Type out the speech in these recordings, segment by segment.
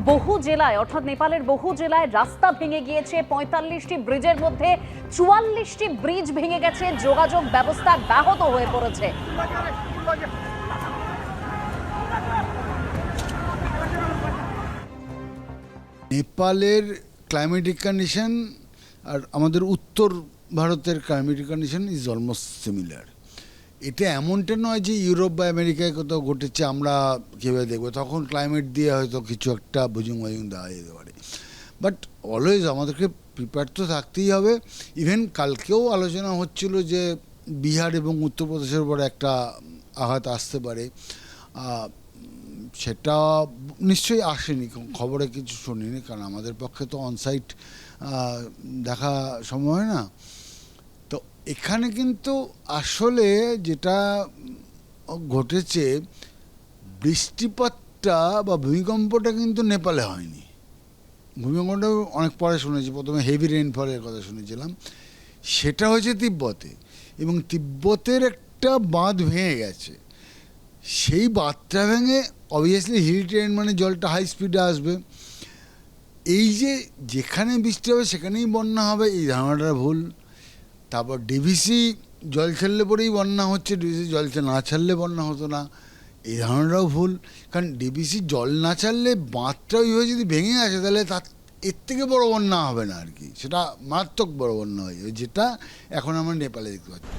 বহু জেলায় অর্থাৎ নেপালের বহু জেলায় রাস্তা ভেঙে গিয়েছে। ৪৫টি ব্রিজের মধ্যে ৪৪টি ব্রিজ ভেঙে গেছে, যোগাযোগ ব্যবস্থা ব্যাহত হয়ে পড়েছে। নেপালের ক্লাইমেটিক কন্ডিশন আর আমাদের উত্তর ভারতের climatic condition is almost similar. এটা এমনটা নয় যে ইউরোপ বা আমেরিকায় কোথাও ঘটেছে আমরা কীভাবে দেখবো, তখন ক্লাইমেট দিয়ে হয়তো কিছু একটা বুঝুং দেওয়া যেতে পারে। বাট অলওয়েজ আমাদেরকে প্রিপেয়ার তো থাকতেই হবে। ইভেন কালকেও আলোচনা হচ্ছিল যে বিহার এবং উত্তরপ্রদেশের উপর একটা আঘাত আসতে পারে। সেটা নিশ্চয়ই আসেনি, খবরে কিছু শুনিনি, কারণ আমাদের পক্ষে তো অনসাইট দেখা সম্ভব হয় না। তো এখানে কিন্তু আসলে যেটা ঘটেছে, বৃষ্টিপাতটা বা ভূমিকম্পটা কিন্তু নেপালে হয়নি। ভূমিকম্পটা অনেক পরে শুনেছি, প্রথমে হেভি রেইনফলের কথা শুনেছিলাম, সেটা হয়েছে তিব্বতে। এবং তিব্বতের একটা বাঁধ ভেঙে গেছে। সেই বাঁধটা ভেঙে অবভিয়াসলি হিল ট্রেন মানে জলটা হাই স্পিডে আসবে। এই যে যেখানে বৃষ্টি হবে সেখানেই বন্যা হবে, এই ধারণাটা ভুল। তারপর ডিভিসি জল ছাড়লে পরেই বন্যা হচ্ছে, ডিভিসি জল না ছাড়লে বন্যা হতো না, এই ধারণাটাও ভুল। কারণ ডিভিসি জল না ছাড়লে বাঁধটা ওইভাবে যদি ভেঙে আসে তাহলে তার এর থেকে বড় বন্যা হবে না আর কি, সেটা মারাত্মক বড় বন্যা হয়ে যাবে, যেটা এখন আমরা নেপালে দেখতে পাচ্ছি।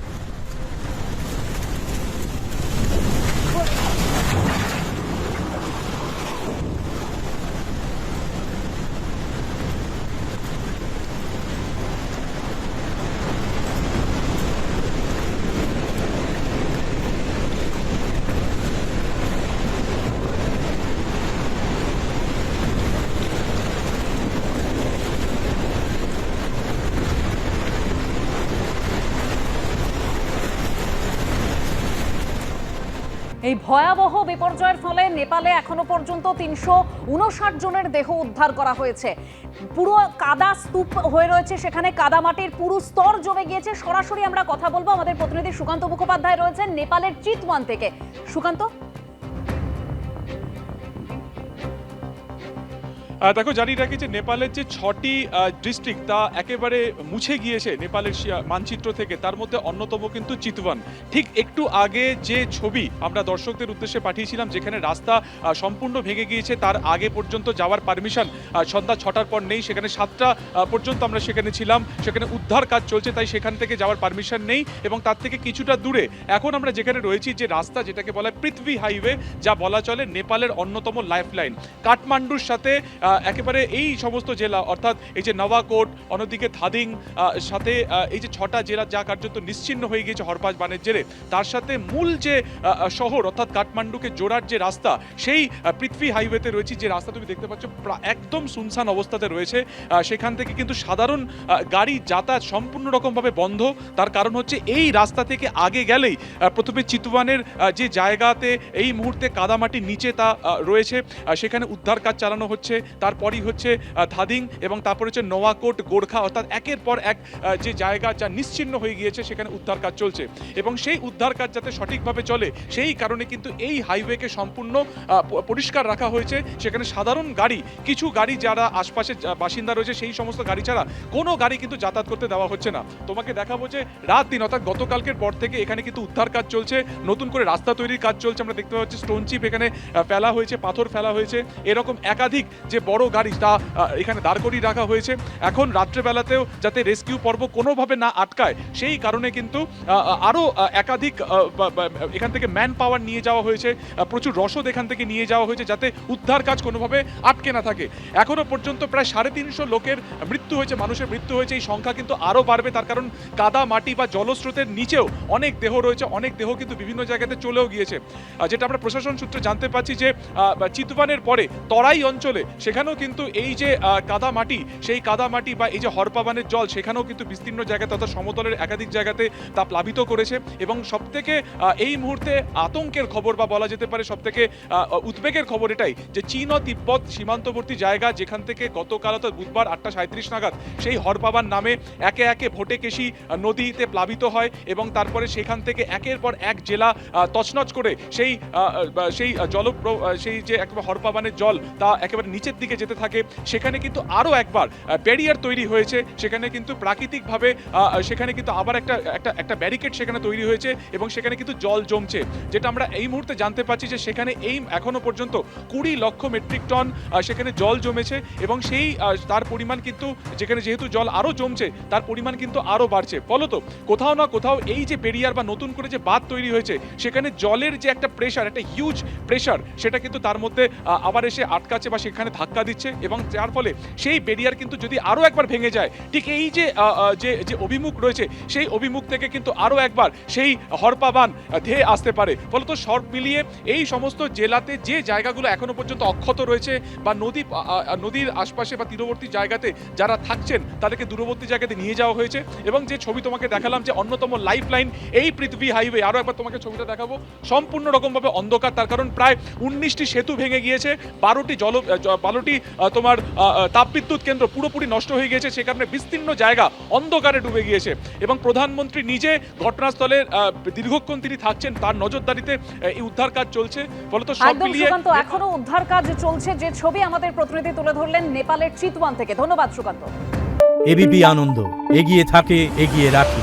এই ভয়াবহ বিপর্যয়ের ফলে নেপালে এখনো পর্যন্ত ৩৫৯ জনের দেহ উদ্ধার করা হয়েছে। পুরো কাদা স্তূপ হয়ে রয়েছে, সেখানে কাদামাটির পুরো স্তর জমে গিয়েছে। সরাসরি আমরা কথা বলবো, আমাদের প্রতিনিধি সুকান্ত মুখোপাধ্যায় রয়েছেন নেপালের চিতওয়ান থেকে। সুকান্ত, দেখো, জানিয়ে রাখি যে নেপালের যে ৬টি ডিস্ট্রিক্ট তা একেবারে মুছে গিয়েছে নেপালের মানচিত্র থেকে। তার মধ্যে অন্যতম কিন্তু চিতওয়ান। ঠিক একটু আগে যে ছবি আমরা দর্শকদের উদ্দেশ্যে পাঠিয়েছিলাম, যেখানে রাস্তা সম্পূর্ণ ভেঙে গিয়েছে, তার আগে পর্যন্ত যাওয়ার পারমিশন সন্ধ্যা ৬টার পর নেই। সেখানে ৭টা পর্যন্ত আমরা সেখানে ছিলাম, সেখানে উদ্ধার কাজ চলছে, তাই সেখান থেকে যাওয়ার পারমিশন নেই। এবং তার থেকে কিছুটা দূরে এখন আমরা যেখানে রয়েছি, যে রাস্তা যেটাকে বলা হয় পৃথ্বী হাইওয়ে, যা বলা চলে নেপালের অন্যতম লাইফলাইন। কাঠমান্ডুর সাথে একেবারে এই সমস্ত জেলা, অর্থাৎ এই যে নওয়াকোট, অন্যদিকে ধাদিং, সাথে এই যে ৬টা জেলা যা কার্যত নিশ্চিহ্ন হয়ে গিয়েছে হরপাজ বানের জেরে, তার সাথে মূল যে শহর অর্থাৎ কাঠমান্ডুকে জোড়ার যে রাস্তা, সেই পৃথ্বী হাইওয়েতে রয়েছে। যে রাস্তা তুমি দেখতে পাচ্ছ একদম শুনশান অবস্থাতে রয়েছে। সেখান থেকে কিন্তু সাধারণ গাড়ি যাতায়াত সম্পূর্ণ রকমভাবে বন্ধ। তার কারণ হচ্ছে এই রাস্তা থেকে আগে গেলেই প্রথমে চিতওয়ানের যে জায়গাতে এই মুহূর্তে কাদামাটির নিচে তা রয়েছে, সেখানে উদ্ধার কাজ চালানো হচ্ছে। তারপরই হচ্ছে ধাদিং এবং তারপর হচ্ছে নওয়াকোট, গোর্খা, অর্থাৎ একের পর এক যে জায়গা যা নিশ্চিহ্ন হয়ে গিয়েছে সেখানে উদ্ধার কাজ চলছে। এবং সেই উদ্ধার কাজ যাতে সঠিকভাবে চলে, সেই কারণে কিন্তু এই হাইওয়েকে সম্পূর্ণ পরিষ্কার রাখা হয়েছে। সেখানে সাধারণ গাড়ি, কিছু গাড়ি যারা আশপাশের বাসিন্দা রয়েছে সেই সমস্ত গাড়ি ছাড়া কোনো গাড়ি কিন্তু যাতায়াত করতে দেওয়া হচ্ছে না। তোমাকে দেখাবো যে রাত দিন অর্থাৎ গতকালকের পর থেকে এখানে কিন্তু উদ্ধার কাজ চলছে, নতুন করে রাস্তা তৈরির কাজ চলছে। আমরা দেখতে পাচ্ছি স্টোন চিপ এখানে ফেলা হয়েছে, পাথর ফেলা হয়েছে, এরকম একাধিক যে বড় গাড়ি তা এখানে দাঁড় করিয়ে রাখা হয়েছে। এখন রাত্রেবেলাতেও যাতে রেস্কিউ পর্ব কোনোভাবে না আটকায়, সেই কারণে কিন্তু আরও একাধিক এখান থেকে ম্যান পাওয়ার নিয়ে যাওয়া হয়েছে, প্রচুর রসদ এখান থেকে নিয়ে যাওয়া হয়েছে, যাতে উদ্ধার কাজ কোনোভাবে আটকে না থাকে। এখনও পর্যন্ত প্রায় ৩৫০ লোকের মৃত্যু হয়েছে, মানুষের মৃত্যু হয়েছে। এই সংখ্যা কিন্তু আরও বাড়বে, তার কারণ কাদা মাটি বা জলস্রোতের নিচেও অনেক দেহ রয়েছে, অনেক দেহ কিন্তু বিভিন্ন জায়গাতে চলেও গিয়েছে। যেটা আমরা প্রশাসন সূত্রে জানতে পারছি যে চিতওয়ানের পরে তরাই অঞ্চলে সেখানেও কিন্তু এই যে কাদা মাটি, সেই কাদা মাটি বা এই যে হরপাবানের জল, সেখানেও কিন্তু বিস্তীর্ণ জায়গাতে অর্থাৎ সমতলের একাধিক জায়গাতে তা প্লাবিত করেছে। এবং সবথেকে এই মুহূর্তে আতঙ্কের খবর বা বলা যেতে পারে সবথেকে উদ্বেগের খবর এটাই যে চীন ও তিব্বত সীমান্তবর্তী জায়গা, যেখান থেকে গতকাল অর্থাৎ বুধবার ৮টা ৩৭ নাগাদ সেই হরপাবান নামে একে একে ভোটেকেশি নদীতে প্লাবিত হয়। এবং তারপরে সেখান থেকে একের পর এক জেলা তছনছ করে সেই সেই জল, সেই যে একেবারে হরপাবানের জল তা একেবারে নিচের দিকে দিকে যেতে থাকে সেখানে কিন্তু আরও একবার ব্যারিয়ার তৈরি হয়েছে, সেখানে কিন্তু প্রাকৃতিকভাবে সেখানে কিন্তু আবার একটা ব্যারিকেড সেখানে তৈরি হয়েছে এবং সেখানে কিন্তু জল জমছে, যেটা আমরা এই মুহূর্তে জানতে পারছি যে সেখানে এখনো পর্যন্ত 20 লক্ষ মেট্রিক টন সেখানে জল জমেছে এবং সেই তার পরিমাণ কিন্তু যেখানে যেহেতু জল আরও জমছে তার পরিমাণ কিন্তু আরও বাড়ছে। ফলত কোথাও না কোথাও এই যে ব্যারিয়ার বা নতুন করে যে বাঁধ তৈরি হয়েছে সেখানে জলের যে একটা প্রেশার, একটা হিউজ প্রেশার, সেটা কিন্তু তার মধ্যে আবার এসে আটকাচ্ছে বা সেখানে ধাক্কা দিচ্ছে এবং যার ফলে সেই ব্যারিয়ার কিন্তু যদি আরও একবার ভেঙে যায়, ঠিক এই যে যে অভিমুখ রয়েছে সেই অভিমুখ থেকে কিন্তু আরও একবার সেই হরপা বান ধেয়ে আসতে পারে। ফলত সব মিলিয়ে এই সমস্ত জেলাতে যে জায়গাগুলো এখনো পর্যন্ত অক্ষত রয়েছে বা নদীর আশপাশে বা তীরবর্তী জায়গাতে যারা থাকছেন তাদেরকে দূরবর্তী জায়গাতে নিয়ে যাওয়া হয়েছে এবং যে ছবি তোমাকে দেখালাম যে অন্যতম লাইফ লাইন এই পৃথিবী হাইওয়ে, আরও একবার তোমাকে ছবিটা দেখাবো, সম্পূর্ণ রকমভাবে অন্ধকার, তার কারণ প্রায় 19টি সেতু ভেঙে গিয়েছে, 12টি তোমার তাপবিদ্যুৎ কেন্দ্র পুরোপুরি নষ্ট হয়ে গিয়েছে, সে কারণে বিস্তীর্ণ জায়গা অন্ধকারে ডুবে গিয়েছে এবং প্রধানমন্ত্রী নিজে ঘটনাস্থলে দীর্ঘক্ষণ তিনি থাকছেন, তার নজরদারিতে এই উদ্ধার কাজ চলছে। ফলত সব একদম মিলিয়ে সুকান্ত, এখনো উদ্ধার কাজ চলছে, যে ছবি আমাদের প্রতিনিধি তুলে ধরলেন নেপালের চিতওয়ান থেকে। ধন্যবাদ সুকান্ত। এবিপি আনন্দ, এগিয়ে থাকে, এগিয়ে রাখে।